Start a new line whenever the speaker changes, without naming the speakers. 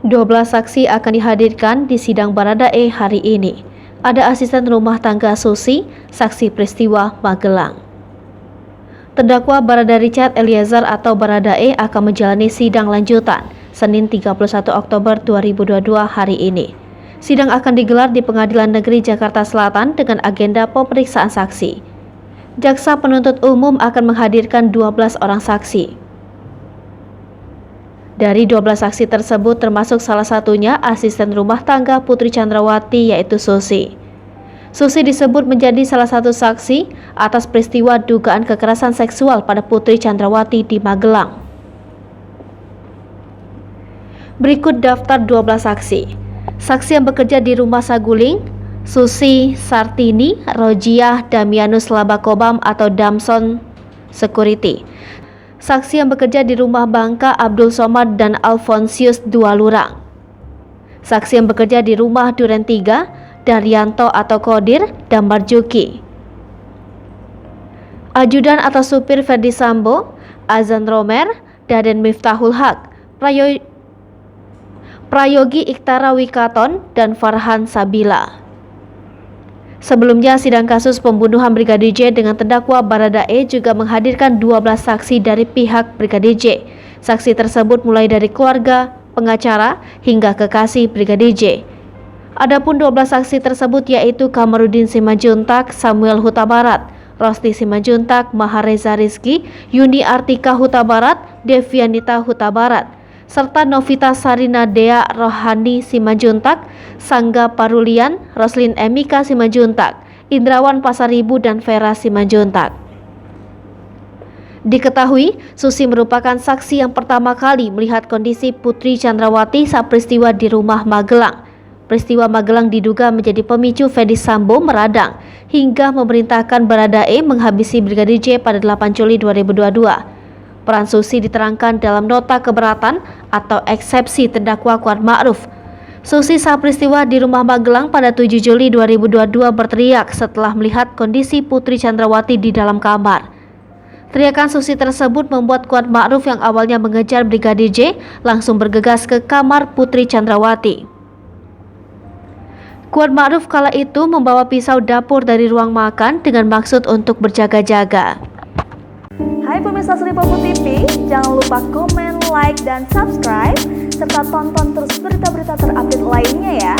12 saksi akan dihadirkan di sidang Baradae hari ini. Ada asisten rumah tangga Susi, saksi peristiwa Magelang. Terdakwa Barada Richard Eliezer atau Baradae akan menjalani sidang lanjutan Senin 31 Oktober 2022 hari ini. Sidang akan digelar di Pengadilan Negeri Jakarta Selatan dengan agenda pemeriksaan saksi. Jaksa penuntut umum akan menghadirkan 12 orang saksi. Dari 12 saksi tersebut termasuk salah satunya asisten rumah tangga Putri Chandrawati yaitu Susi. Susi disebut menjadi salah satu saksi atas peristiwa dugaan kekerasan seksual pada Putri Chandrawati di Magelang. Berikut daftar 12 saksi. Saksi yang bekerja di Rumah Saguling, Susi Sartini, Rojiah Damianus Labakobam atau Damson Security. Saksi yang bekerja di Rumah Bangka, Abdul Somad dan Alfonsius Dualurang. Saksi yang bekerja di Rumah Duren 3, Daryanto atau Kodir dan Marjuki. Ajudan atau supir Ferdi Sambo, Azan Romer, Daden Miftahul Haq, Prayogi Iktara Wikaton dan Farhan Sabila. Sebelumnya, sidang kasus pembunuhan Brigadir J dengan terdakwa Baradae juga menghadirkan 12 saksi dari pihak Brigadir J. Saksi tersebut mulai dari keluarga, pengacara, hingga kekasih Brigadir J. Adapun 12 saksi tersebut yaitu Kamarudin Simanjuntak, Samuel Huta Barat, Rosti Simanjuntak, Mahareza Rizky, Yuni Artika Huta Barat, Devianita Huta Barat, serta Novita Sarina Dea Rohani Simanjuntak, Sangga Parulian, Roslin Emika Simanjuntak, Indrawan Pasaribu dan Vera Simanjuntak. Diketahui, Susi merupakan saksi yang pertama kali melihat kondisi Putri Chandrawati saat peristiwa di rumah Magelang. Peristiwa Magelang diduga menjadi pemicu Ferdi Sambo meradang hingga memerintahkan Baradae menghabisi Brigadir J pada 8 Juli 2022. Peran Susi diterangkan dalam nota keberatan atau eksepsi terdakwa Kuat Ma'ruf. Susi saat peristiwa di rumah Magelang pada 7 Juli 2022 berteriak setelah melihat kondisi Putri Chandrawati di dalam kamar. Teriakan Susi tersebut membuat Kuat Ma'ruf yang awalnya mengejar Brigadir J langsung bergegas ke kamar Putri Chandrawati. Kuat Ma'ruf kala itu membawa pisau dapur dari ruang makan dengan maksud untuk berjaga-jaga.
Hai pemirsa Sri Popo TV, jangan lupa komen, like, dan subscribe, serta tonton terus berita-berita terupdate lainnya ya.